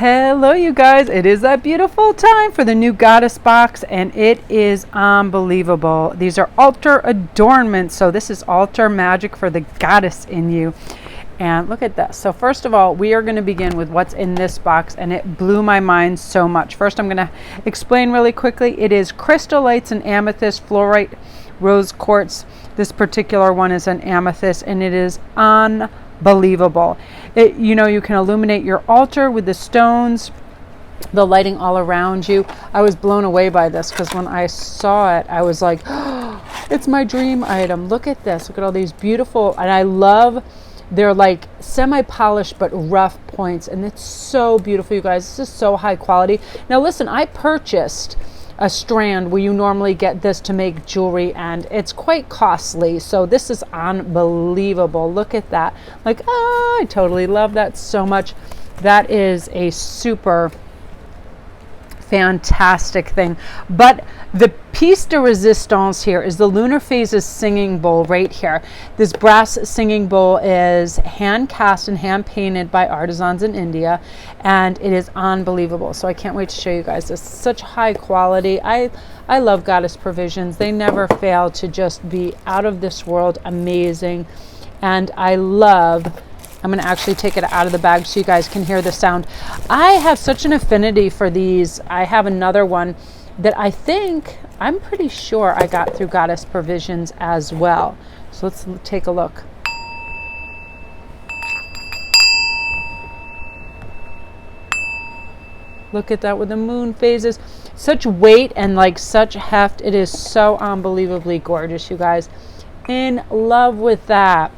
Hello you guys, it is that beautiful time for the new goddess box and it is unbelievable. These are altar adornments, so this is altar magic for the goddess in you. And look at this. So first of all, we are going to begin with what's in this box, and it blew my mind so much. First, I'm going to explain really quickly. It is crystallites and amethyst, fluorite, rose quartz. This particular one is an amethyst, and it is unbelievable. You can illuminate your altar with the stones, the lighting all around you. I was blown away by this because when I saw it, I was like, oh, it's my dream item. Look at this. Look at all these beautiful, and I love, they're like semi-polished but rough points, and it's so beautiful, you guys. This is so high quality. Now listen, I purchased a strand where you normally get this to make jewelry, and it's quite costly, so this is unbelievable. Look at that. Like, I totally love that so much. That is a super fantastic thing. But the piece de resistance here is the lunar phases singing bowl right here. This brass singing bowl is hand cast and hand painted by artisans in India, and it is unbelievable. So I can't wait to show you guys this. Such high quality. I love Goddess Provisions. They never fail to just be out of this world amazing. And I'm going to actually take it out of the bag so you guys can hear the sound. I have such an affinity for these. I have another one that I'm pretty sure I got through Goddess Provisions as well. So let's take a look. Look at that with the moon phases. Such weight and like such heft. It is so unbelievably gorgeous, you guys. In love with that.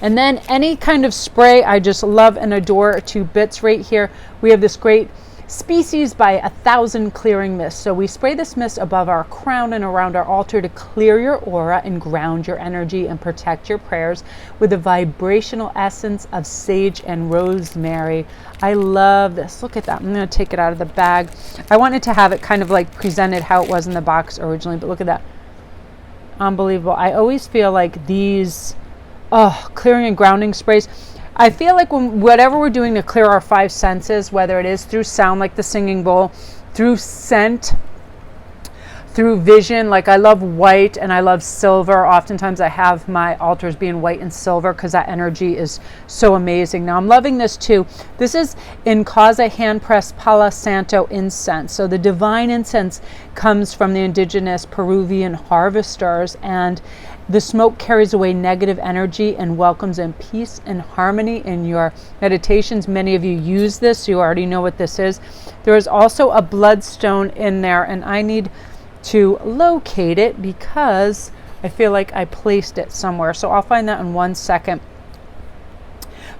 And then any kind of spray, I just love and adore to bits. Right here, we have this great Species by 1,000 Clearing Mist. So we spray this mist above our crown and around our altar to clear your aura and ground your energy and protect your prayers with the vibrational essence of sage and rosemary. I love this. Look at that. I'm going to take it out of the bag. I wanted to have it kind of like presented how it was in the box originally, but look at that. Unbelievable. I always feel like these clearing and grounding sprays, I feel like whatever we're doing to clear our five senses, whether it is through sound like the singing bowl, through scent, through vision, like I love white and I love silver. Oftentimes I have my altars being white and silver because that energy is so amazing. Now I'm loving this too. This is in Causa hand pressed Palo Santo incense. So the divine incense comes from the indigenous Peruvian harvesters, and the smoke carries away negative energy and welcomes in peace and harmony in your meditations. Many of you use this, so you already know what this is. There is also a bloodstone in there, and I need to locate it because I feel like I placed it somewhere. So I'll find that in 1 second.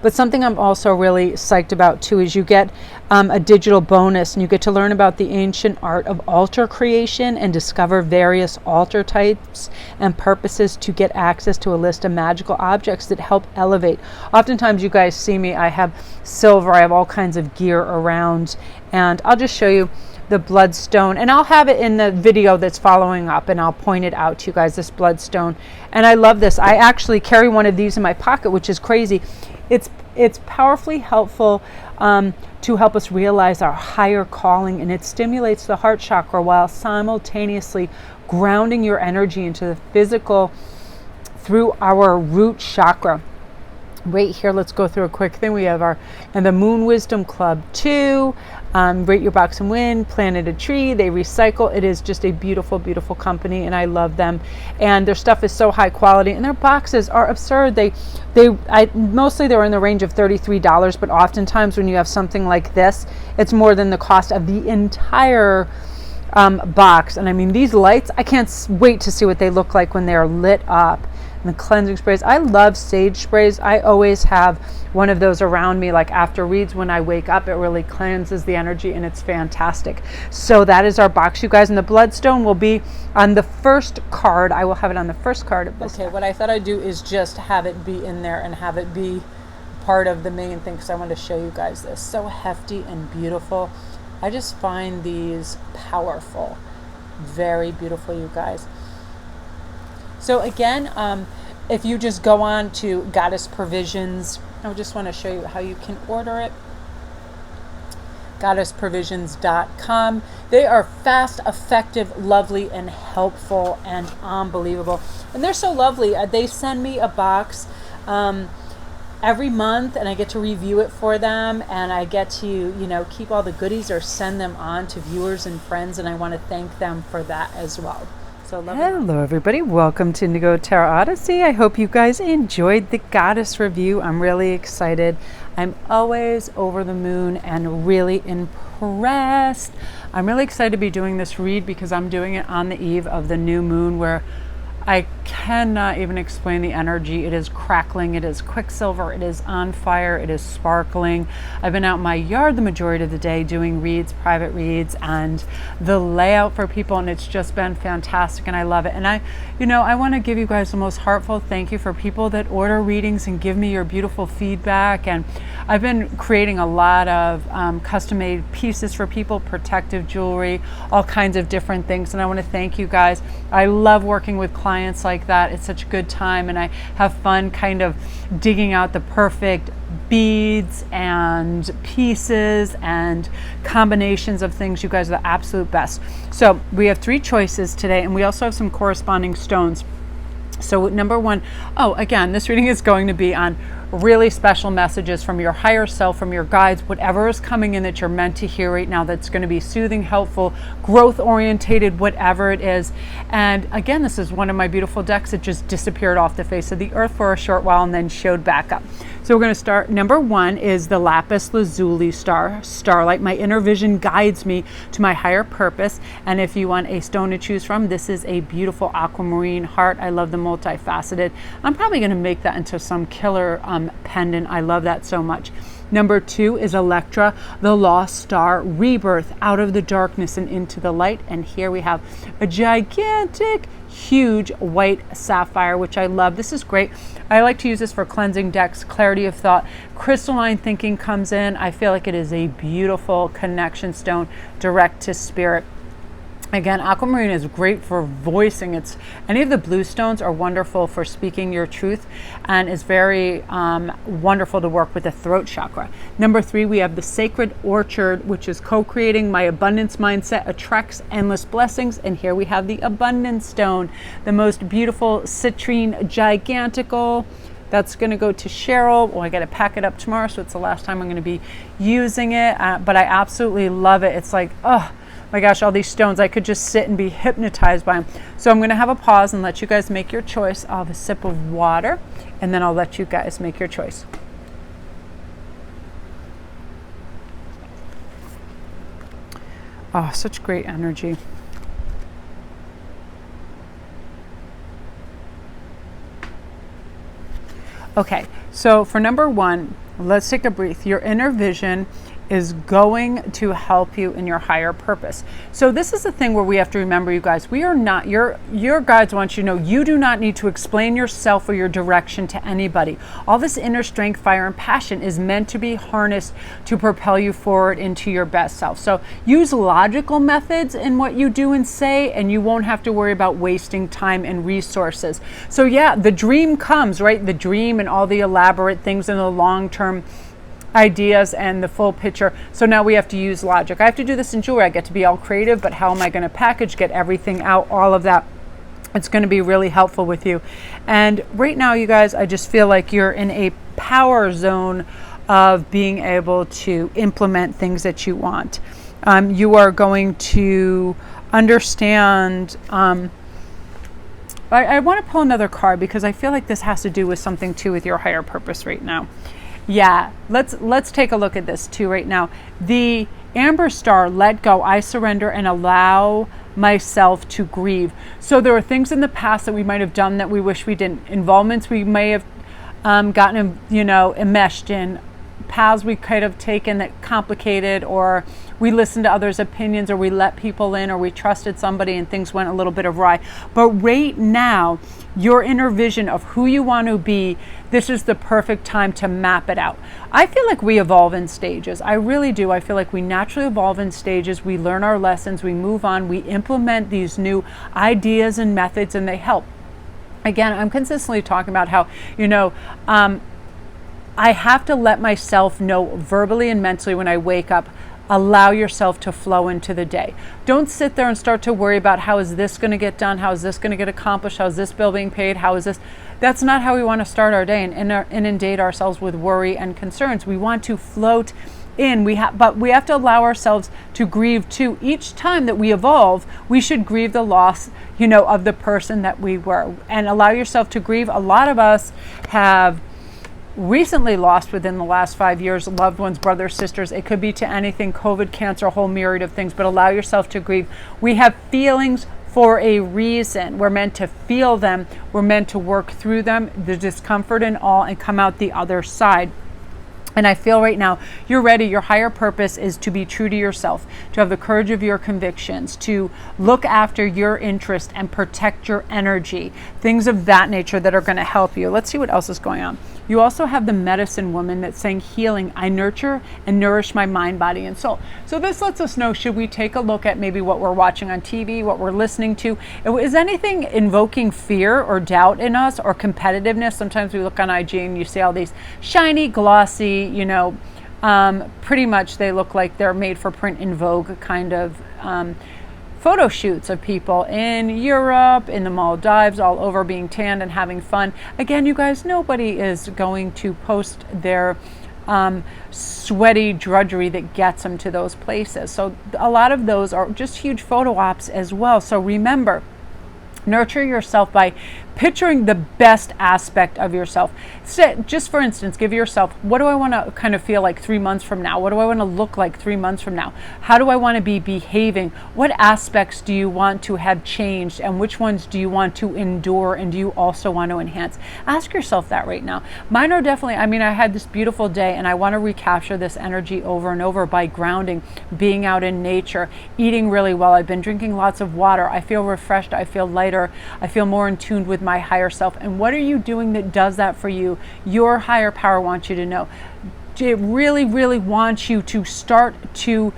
But something I'm also really psyched about too is you get a digital bonus, and you get to learn about the ancient art of altar creation and discover various altar types and purposes to get access to a list of magical objects that help elevate. Oftentimes you guys see me, I have silver, I have all kinds of gear around, and I'll just show you the bloodstone, and I'll have it in the video that's following up, and I'll point it out to you guys, this bloodstone. And I love this. I actually carry one of these in my pocket, which is crazy. It's powerfully helpful to help us realize our higher calling, and it stimulates the heart chakra while simultaneously grounding your energy into the physical through our root chakra. Right here, let's go through a quick thing. We have the Moon Wisdom Club 2, Rate Your Box and Win, Planted a Tree. They recycle. It is just a beautiful, beautiful company, and I love them. And their stuff is so high quality, and their boxes are absurd. Mostly they're in the range of $33, but oftentimes when you have something like this, it's more than the cost of the entire box. And I mean, these lights, I can't wait to see what they look like when they're lit up. And the cleansing sprays, I love sage sprays. I always have one of those around me, like after reads when I wake up. It really cleanses the energy, and it's fantastic. So that is our box, you guys, and the bloodstone will be on the first card. I will have it on the first card of this. Okay, what I thought I'd do is just have it be in there and have it be part of the main thing, because I want to show you guys this. So hefty and beautiful. I just find these powerful. Very beautiful, you guys. So again, if you just go on to Goddess Provisions, I just want to show you how you can order it. goddessprovisions.com. They are fast, effective, lovely, and helpful, and unbelievable. And they're so lovely. They send me a box every month, and I get to review it for them, and I get to, keep all the goodies or send them on to viewers and friends, and I want to thank them for that as well. So hello everybody, welcome to Indigo Tarot Odyssey. I hope you guys enjoyed the goddess review. I'm really excited. I'm always over the moon and really impressed. I'm really excited to be doing this read because I'm doing it on the eve of the new moon, where I cannot even explain the energy. It is crackling, it is quicksilver, it is on fire, it is sparkling. I've been out in my yard the majority of the day doing reads, private reads, and the layout for people, and it's just been fantastic, and I love it. And I want to give you guys the most heartfelt thank you for people that order readings and give me your beautiful feedback. And I've been creating a lot of custom-made pieces for people, protective jewelry, all kinds of different things, and I want to thank you guys. I love working with clients like that. It's such a good time, and I have fun kind of digging out the perfect beads and pieces and combinations of things. You guys are the absolute best. So we have 3 choices today, and we also have some corresponding stones. So number 1, again, this reading is going to be on really special messages from your higher self, from your guides, whatever is coming in that you're meant to hear right now, that's going to be soothing, helpful, growth orientated, whatever it is. And again, this is one of my beautiful decks that just disappeared off the face of the earth for a short while and then showed back up. So we're going to start. Number 1 is the lapis lazuli starlight. My inner vision guides me to my higher purpose. And if you want a stone to choose from, this is a beautiful aquamarine heart. I love the multifaceted. I'm probably going to make that into some killer pendant. I love that so much. Number 2 is Electra, the lost star, rebirth out of the darkness and into the light. And here we have a gigantic, huge white sapphire, which I love. This is great. I like to use this for cleansing decks, clarity of thought. Crystalline thinking comes in. I feel like it is a beautiful connection stone, direct to spirit. Again, aquamarine is great for voicing. Any of the blue stones are wonderful for speaking your truth, and is very wonderful to work with the throat chakra. Number 3, we have the sacred orchard, which is co-creating my abundance mindset, attracts endless blessings. And here we have the abundance stone, the most beautiful citrine gigantical. That's going to go to Cheryl. Well, I got to pack it up tomorrow, so it's the last time I'm going to be using it. But I absolutely love it. It's like, oh my gosh, all these stones, I could just sit and be hypnotized by them. So I'm going to have a pause and let you guys make your choice. I'll have a sip of water, and then I'll let you guys make your choice. Oh, such great energy. Okay, so for number 1, let's take a breath. Your inner vision is going to help you in your higher purpose. So this is the thing where we have to remember, you guys, we are not, your guides want you to know you do not need to explain yourself or your direction to anybody. All this inner strength, fire, and passion is meant to be harnessed to propel you forward into your best self. So use logical methods in what you do and say, and you won't have to worry about wasting time and resources. So yeah, the dream comes, right? The dream and all the elaborate things in the long-term ideas and the full picture. So now we have to use logic. I have to do this in jewelry. I get to be all creative, but how am I going to package, get everything out, all of that? It's going to be really helpful with you. And right now, you guys, I just feel like you're in a power zone of being able to implement things that you want. You are going to understand. I want to pull another card because I feel like this has to do with something too with your higher purpose right now. Yeah, let's take a look at this too right now. The Amber Star, let go, I surrender and allow myself to grieve. So there are things in the past that we might have done that we wish we didn't. Involvements we may have gotten, enmeshed in. Paths we could have taken that complicated, or we listened to others' opinions, or we let people in, or we trusted somebody and things went a little bit awry. But right now, your inner vision of who you want to be, this is the perfect time to map it out. I feel like we evolve in stages. I really do. I feel like we naturally evolve in stages. We learn our lessons, we move on, we implement these new ideas and methods, and they help. Again, I'm consistently talking about how, I have to let myself know verbally and mentally when I wake up, allow yourself to flow into the day. Don't sit there and start to worry about how is this going to get done? How is this going to get accomplished? How is this bill being paid? How is this? That's not how we want to start our day and inundate ourselves with worry and concerns. We want to float in. But we have to allow ourselves to grieve too. Each time that we evolve, we should grieve the loss, of the person that we were, and allow yourself to grieve. A lot of us have recently lost within the last 5 years loved ones, brothers, sisters. It could be to anything, COVID, cancer, a whole myriad of things, but allow yourself to grieve. We have feelings for a reason. We're meant to feel them. We're meant to work through them, the discomfort and all, and come out the other side. And I feel right now you're ready. Your higher purpose is to be true to yourself, to have the courage of your convictions, to look after your interest and protect your energy, things of that nature that are going to help you. Let's see what else is going on. You also have the medicine woman that's saying healing. I nurture and nourish my mind, body, and soul. So this lets us know, should we take a look at maybe what we're watching on TV, what we're listening to? Is anything invoking fear or doubt in us or competitiveness? Sometimes we look on IG and you see all these shiny, glossy, pretty much they look like they're made for print in Vogue kind of photo shoots of people in Europe, in the Maldives, all over, being tanned and having fun. Again, you guys, nobody is going to post their sweaty drudgery that gets them to those places. So a lot of those are just huge photo ops as well. So remember, nurture yourself by picturing the best aspect of yourself. Just for instance, give yourself, what do I want to kind of feel like 3 months from now? What do I want to look like 3 months from now? How do I want to be behaving? What aspects do you want to have changed, and which ones do you want to endure, and do you also want to enhance? Ask yourself that right now. Mine are definitely, I had this beautiful day and I want to recapture this energy over and over by grounding, being out in nature, eating really well. I've been drinking lots of water. I feel refreshed. I feel lighter. I feel more in tune with my higher self. And what are you doing that does that for you? Your higher power wants you to know. It really, really wants you to start to,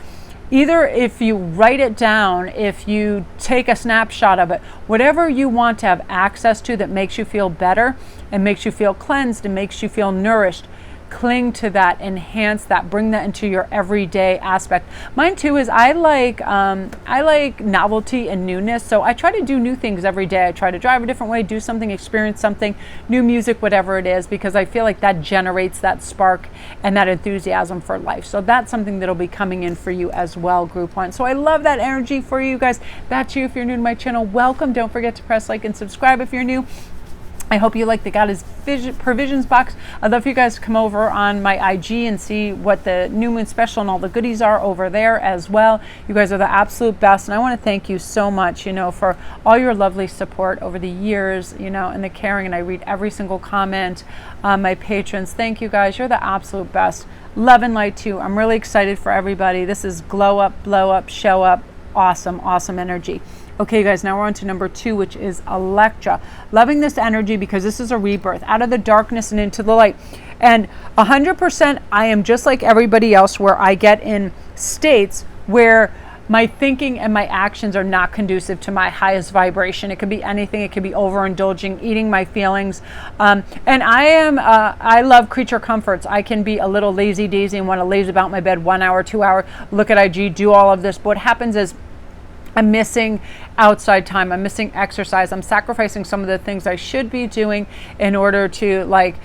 either if you write it down, if you take a snapshot of it, whatever you want to have access to that makes you feel better and makes you feel cleansed and makes you feel nourished, cling to that, enhance that, bring that into your everyday aspect. Mine too is I like novelty and newness, so I try to do new things every day. I try to drive a different way, do something, experience something, new music, whatever it is, because I feel like that generates that spark and that enthusiasm for life. So that's something that'll be coming in for you as well, group one. So I love that energy for you guys. That's you. If you're new to my channel, welcome. Don't forget to press like and subscribe if you're new. I hope you like the Goddess Provisions box. I'd love for you guys to come over on my IG and see what the New Moon Special and all the goodies are over there as well. You guys are the absolute best, and I want to thank you so much, for all your lovely support over the years, and the caring, and I read every single comment. My patrons, thank you guys. You're the absolute best. Love and light to you. I'm really excited for everybody. This is glow up, blow up, show up. Awesome, awesome energy. Okay, guys, now we're on to number 2, which is Electra. Loving this energy because this is a rebirth out of the darkness and into the light. And 100%, I am just like everybody else, where I get in states where my thinking and my actions are not conducive to my highest vibration. It could be anything. It could be overindulging, eating my feelings. And I love creature comforts. I can be a little lazy daisy and want to laze about my bed 1 hour, 2 hour, look at IG, do all of this. But what happens is I'm missing outside time. I'm missing exercise. I'm sacrificing some of the things I should be doing in order to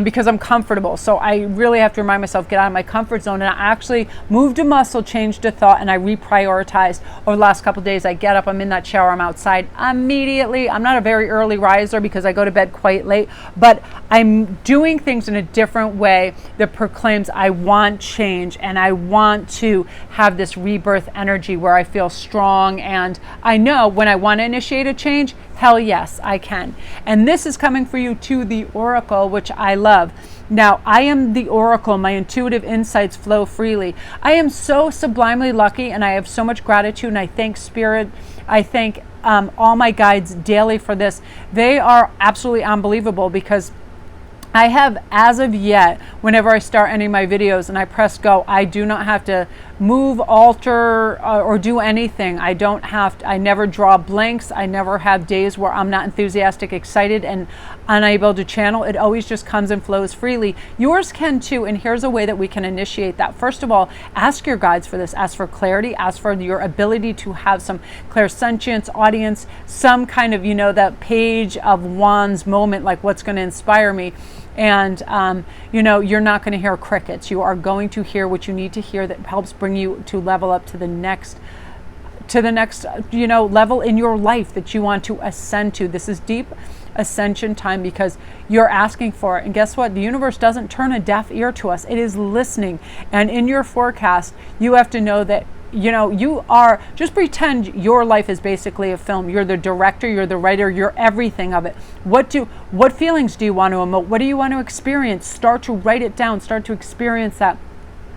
because I'm comfortable. So I really have to remind myself, get out of my comfort zone. And I actually moved a muscle, changed a thought, and I reprioritized over the last couple of days. I get up, I'm in that shower, I'm outside immediately. I'm not a very early riser because I go to bed quite late, but I'm doing things in a different way that proclaims I want change and I want to have this rebirth energy where I feel strong. And I know when I want to initiate a change, hell yes, I can. And this is coming for you to the Oracle, which I love. Now, I am the Oracle. My intuitive insights flow freely. I am so sublimely lucky, and I have so much gratitude, and I thank Spirit. I thank all my guides daily for this. They are absolutely unbelievable because I have, as of yet, whenever I start any of my videos and I press go, I do not have to move, alter, or do anything. I never draw blanks. I never have days where I'm not enthusiastic, excited, and unable to channel. It always just comes and flows freely. Yours can too, and here's a way that we can initiate that. First of all, ask your guides for this. Ask for clarity. Ask for your ability to have some clairsentience, audience, some kind of, that page of wands moment, like what's going to inspire me. And, you're not going to hear crickets. You are going to hear what you need to hear that helps bring you to level up to the next level in your life that you want to ascend to. This is deep ascension time because you're asking for it. And guess what? The universe doesn't turn a deaf ear to us. It is listening. And in your forecast, you have to know that you are, just pretend your life is basically a film. You're the director, you're the writer, you're everything of it. What feelings do you want to emote? What do you want to experience? Start to write it down, start to experience that.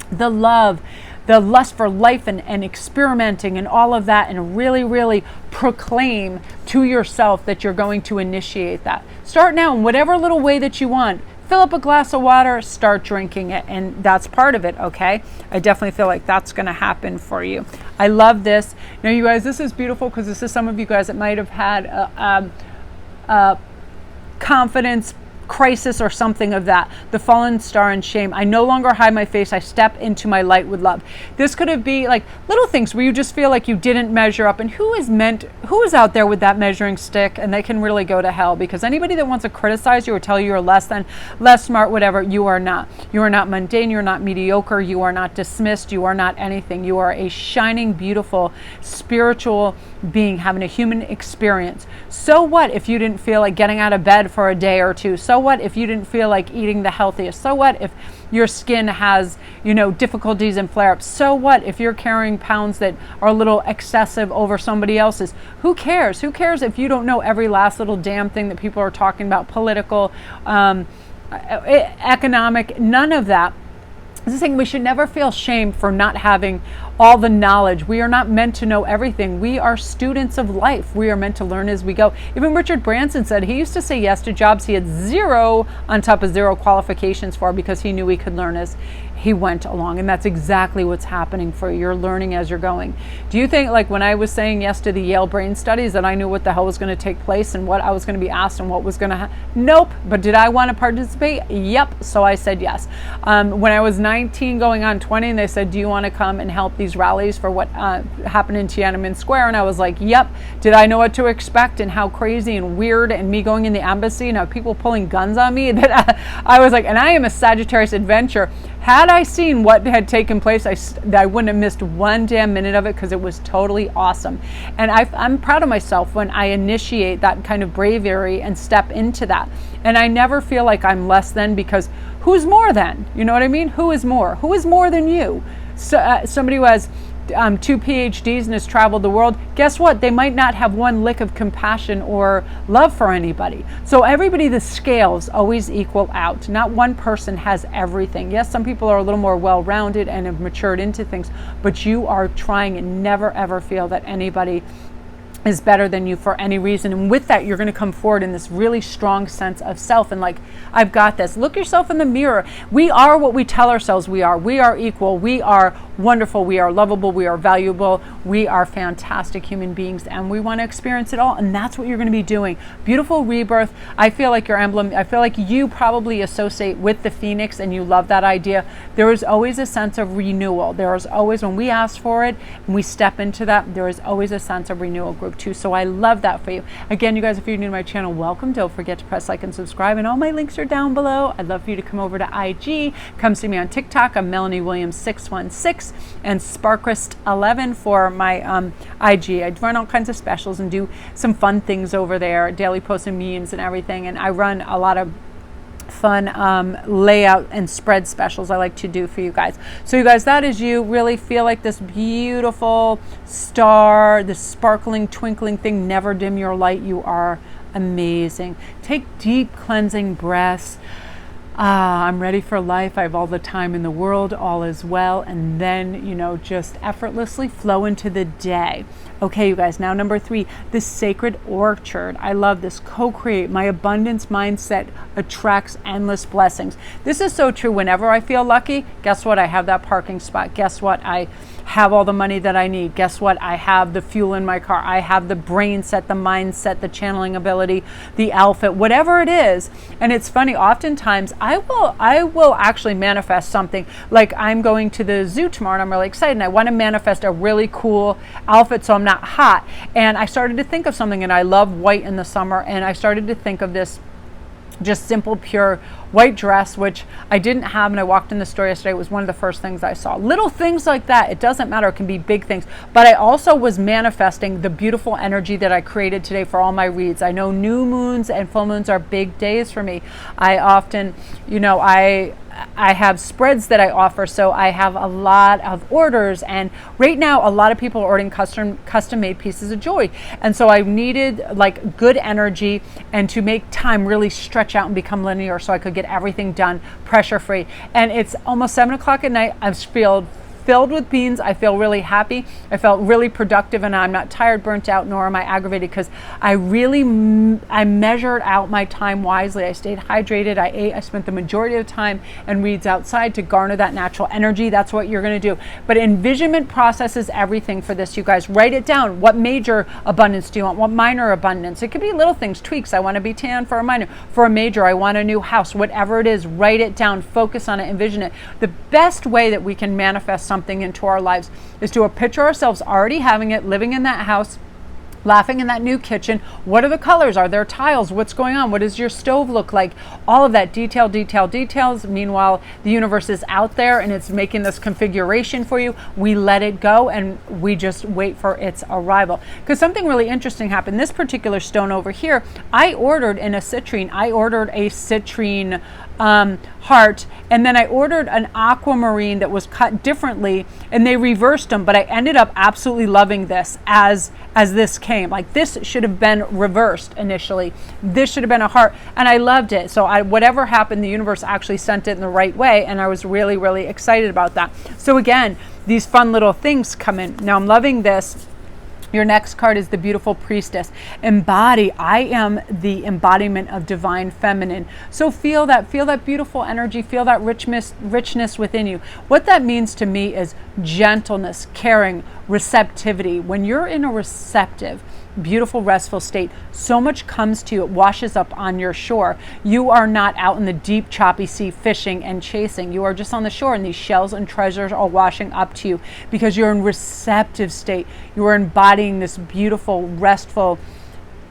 The love, the lust for life and experimenting and all of that, and really, really proclaim to yourself that you're going to initiate that. Start now in whatever little way that you want. Fill up a glass of water, start drinking it, and that's part of it, okay? I definitely feel like that's going to happen for you. I love this. Now, you guys, this is beautiful because this is some of you guys that might have had a confidence crisis or something of that. The fallen star and shame. I no longer hide my face. I step into my light with love. This could have been like little things where you just feel like you didn't measure up, and who is out there with that measuring stick, and they can really go to hell, because anybody that wants to criticize you or tell you you're less than, less smart, whatever, you are not. You are not mundane. You're not mediocre. You are not dismissed. You are not anything. You are a shining, beautiful, spiritual being having a human experience. So what if you didn't feel like getting out of bed for a day or two? So what if you didn't feel like eating the healthiest? So what if your skin has, difficulties and flare-ups? So what if you're carrying pounds that are a little excessive over somebody else's? Who cares? Who cares if you don't know every last little damn thing that people are talking about, political, economic, none of that. This is saying we should never feel shame for not having all the knowledge. We are not meant to know everything. We are students of life. We are meant to learn as we go. Even Richard Branson said he used to say yes to jobs he had zero on top of zero qualifications for, because he knew he could learn as he went along. And that's exactly what's happening for you. You're learning as you're going. Do you think, like when I was saying yes to the Yale brain studies, that I knew what the hell was going to take place and what I was going to be asked and what was going to happen? Nope. But did I want to participate? Yep. So I said yes. When I was 19 going on 20, and they said, do you want to come and help these rallies for what happened in Tiananmen Square? And I was like, yep. Did I know what to expect and how crazy and weird, and me going in the embassy and how people pulling guns on me? That I was like, and I am a Sagittarius adventure. Had I seen what had taken place, I wouldn't have missed one damn minute of it, because it was totally awesome. And I'm proud of myself when I initiate that kind of bravery and step into that. And I never feel like I'm less than, because who's more than? You know what I mean? Who is more? Who is more than you? So, somebody who has 2 PhDs and has traveled the world, guess what? They might not have one lick of compassion or love for anybody. So everybody, the scales always equal out. Not one person has everything. Yes, some people are a little more well-rounded and have matured into things, but you are trying and never ever feel that anybody is better than you for any reason. And with that, you're going to come forward in this really strong sense of self and like, I've got this. Look yourself in the mirror. We are what we tell ourselves we are. We are equal. We are wonderful. We are lovable. We are valuable. We are fantastic human beings, and we want to experience it all. And that's what you're going to be doing. Beautiful rebirth. I feel like your emblem, I feel like you probably associate with the phoenix and you love that idea. There is always a sense of renewal. There is always, when we ask for it and we step into that, there is always a sense of renewal, group 2. So I love that for you. Again, you guys, if you're new to my channel, welcome. Don't forget to press like and subscribe, and all my links are down below. I'd love for you to come over to IG. Come see me on TikTok. I'm Melanie Williams 616 and Sparkrist11 for my IG. I run all kinds of specials and do some fun things over there, daily posts and memes and everything. And I run a lot of fun layout and spread specials I like to do for you guys. So you guys, that is you. Really feel like this beautiful star, this sparkling, twinkling thing. Never dim your light. You are amazing. Take deep cleansing breaths. I'm ready for life. I have all the time in the world. All is well. And then, you know, just effortlessly flow into the day. Okay, you guys, now number 3, the sacred orchard. I love this. Co-create. My abundance mindset attracts endless blessings. This is so true. Whenever I feel lucky, guess what? I have that parking spot. Guess what? I have all the money that I need. Guess what? I have the fuel in my car. I have the brain set, the mindset, the channeling ability, the outfit, whatever it is. And it's funny, oftentimes I will actually manifest something. Like I'm going to the zoo tomorrow and I'm really excited and I want to manifest a really cool outfit so I'm not hot. And I started to think of something, and I love white in the summer, and I started to think of this just simple, pure white dress, which I didn't have, and I walked in the store yesterday. It was one of the first things I saw. Little things like that. It doesn't matter. It can be big things. But I also was manifesting the beautiful energy that I created today for all my reads. I know new moons and full moons are big days for me. I often, you know, I have spreads that I offer, so I have a lot of orders, and right now a lot of people are ordering custom made pieces of jewelry, and so I needed like good energy and to make time really stretch out and become linear so I could get everything done pressure free. And it's almost 7 o'clock at night. I've filled with beans. I feel really happy. I felt really productive, and I'm not tired, burnt out, nor am I aggravated, because I measured out my time wisely. I stayed hydrated. I ate. I spent the majority of the time and reads outside to garner that natural energy. That's what you're going to do. But envisionment process is everything for this, you guys. Write it down. What major abundance do you want? What minor abundance? It could be little things, tweaks. I want to be tan for a minor. For a major, I want a new house. Whatever it is, write it down. Focus on it. Envision it. The best way that we can manifest something into our lives is to picture ourselves already having it, living in that house, laughing in that new kitchen. What are the colors? Are there tiles? What's going on? What does your stove look like? All of that details. Meanwhile, the universe is out there and it's making this configuration for you. We let it go and we just wait for its arrival. Because something really interesting happened. This particular stone over here, I ordered in a citrine. I ordered a citrine heart, and then I ordered an aquamarine that was cut differently, and they reversed them, but I ended up absolutely loving this as this came. Like, this should have been reversed initially. This should have been a heart, and I loved it. So whatever happened, the universe actually sent it in the right way, and I was really, really excited about that. So again, these fun little things come in. Now I'm loving this. Your next card is the beautiful priestess. Embody. I am the embodiment of divine feminine. So feel that beautiful energy, feel that richness within you. What that means to me is gentleness, caring, receptivity. When you're in a receptive, beautiful, restful state, so much comes to you. It washes up on your shore. You are not out in the deep, choppy sea fishing and chasing. You are just on the shore, and these shells and treasures are washing up to you because you're in receptive state. You are embodying this beautiful, restful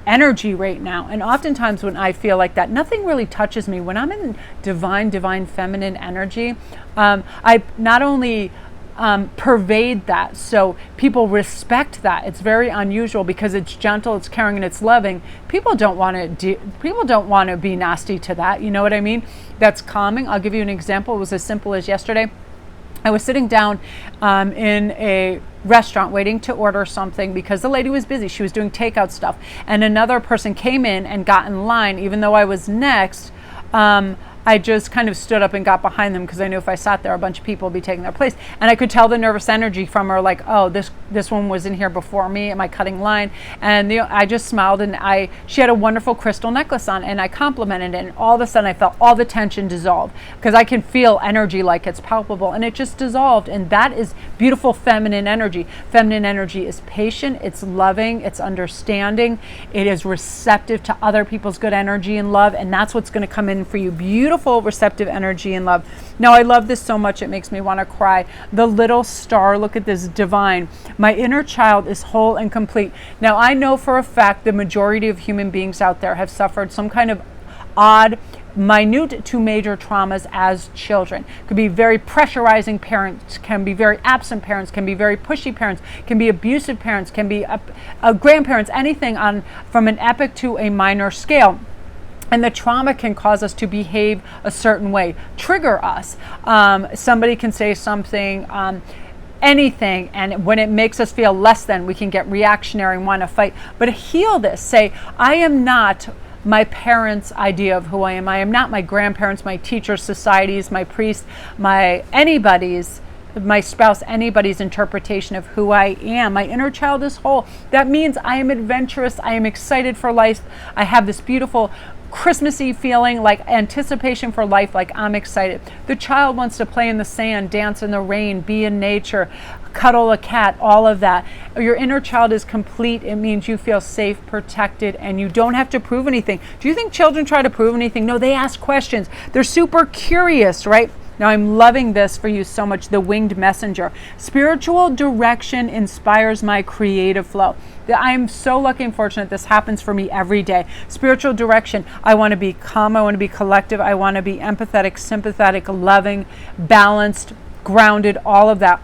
energy right now. And oftentimes when I feel like that, nothing really touches me. When I'm in divine feminine energy, I not only pervade that, so people respect that. It's very unusual because it's gentle, it's caring, and it's loving. People don't want to be nasty to that. You know what I mean? That's calming. I'll give you an example. It was as simple as yesterday. I was sitting down in a restaurant waiting to order something because the lady was busy. She was doing takeout stuff, and another person came in and got in line. Even though I was next, I just kind of stood up and got behind them because I knew if I sat there, a bunch of people would be taking their place. And I could tell the nervous energy from her, like, oh, this one was in here before me. Am I cutting line? And I just smiled, and she had a wonderful crystal necklace on, and I complimented it. And all of a sudden, I felt all the tension dissolve because I can feel energy like it's palpable, and it just dissolved. And that is beautiful feminine energy. Feminine energy is patient, it's loving, it's understanding, it is receptive to other people's good energy and love, and that's what's going to come in for you. Beautiful, receptive energy and love. Now, I love this so much, it makes me want to cry. The little star, look at this, divine. My inner child is whole and complete. Now, I know for a fact the majority of human beings out there have suffered some kind of odd, minute to major traumas as children. Could be very pressurizing parents, can be very absent parents, can be very pushy parents, can be abusive parents, can be grandparents, anything from an epic to a minor scale. And the trauma can cause us to behave a certain way, trigger us. Somebody can say something, anything, and when it makes us feel less than, we can get reactionary and want to fight. But heal this. Say, I am not my parents' idea of who I am. I am not my grandparents, my teachers, societies, my priests, my spouse, anybody's interpretation of who I am. My inner child is whole. That means I am adventurous. I am excited for life. I have this beautiful Christmassy feeling, like anticipation for life, like I'm excited. The child wants to play in the sand, dance in the rain, be in nature, cuddle a cat, all of that. Your inner child is complete. It means you feel safe, protected, and you don't have to prove anything. Do you think children try to prove anything? No, they ask questions. They're super curious, right? Now, I'm loving this for you so much, the winged messenger. Spiritual direction inspires my creative flow. I'm so lucky and fortunate. This happens for me every day. Spiritual direction. I want to be calm. I want to be collective. I want to be empathetic, sympathetic, loving, balanced, grounded, all of that.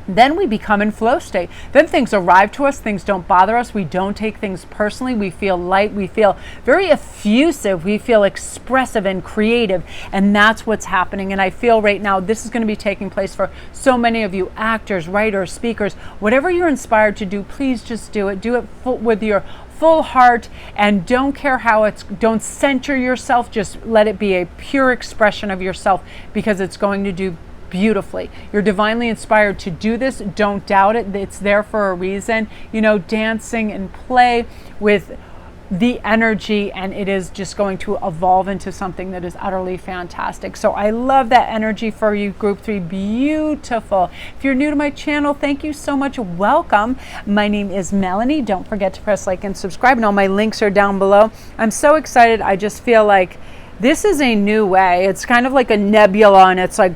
Then we become in flow state. Then things arrive to us. Things don't bother us. We don't take things personally. We feel light. We feel very effusive. We feel expressive and creative. And that's what's happening. And I feel right now this is going to be taking place for so many of you actors, writers, speakers. Whatever you're inspired to do, please just do it. Do it with your full heart, and don't care how don't censor yourself. Just let it be a pure expression of yourself, because it's going to do beautifully. You're divinely inspired to do this. Don't doubt it. It's there for a reason. You know, dancing and play with the energy, and it is just going to evolve into something that is utterly fantastic. So I love that energy for you, group 3. Beautiful. If you're new to my channel, thank you so much. Welcome. My name is Melanie. Don't forget to press like and subscribe, and all my links are down below. I'm so excited. I just feel like this is a new way. It's kind of like a nebula, and it's like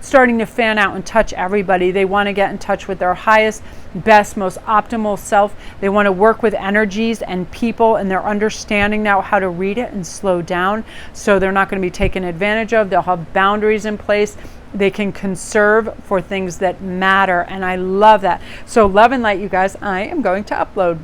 starting to fan out and touch everybody. They want to get in touch with their highest, best, most optimal self. They want to work with energies and people, and they're understanding now how to read it and slow down, so they're not going to be taken advantage of. They'll have boundaries in place. They can conserve for things that matter, and I love that. So love and light, you guys. I am going to upload.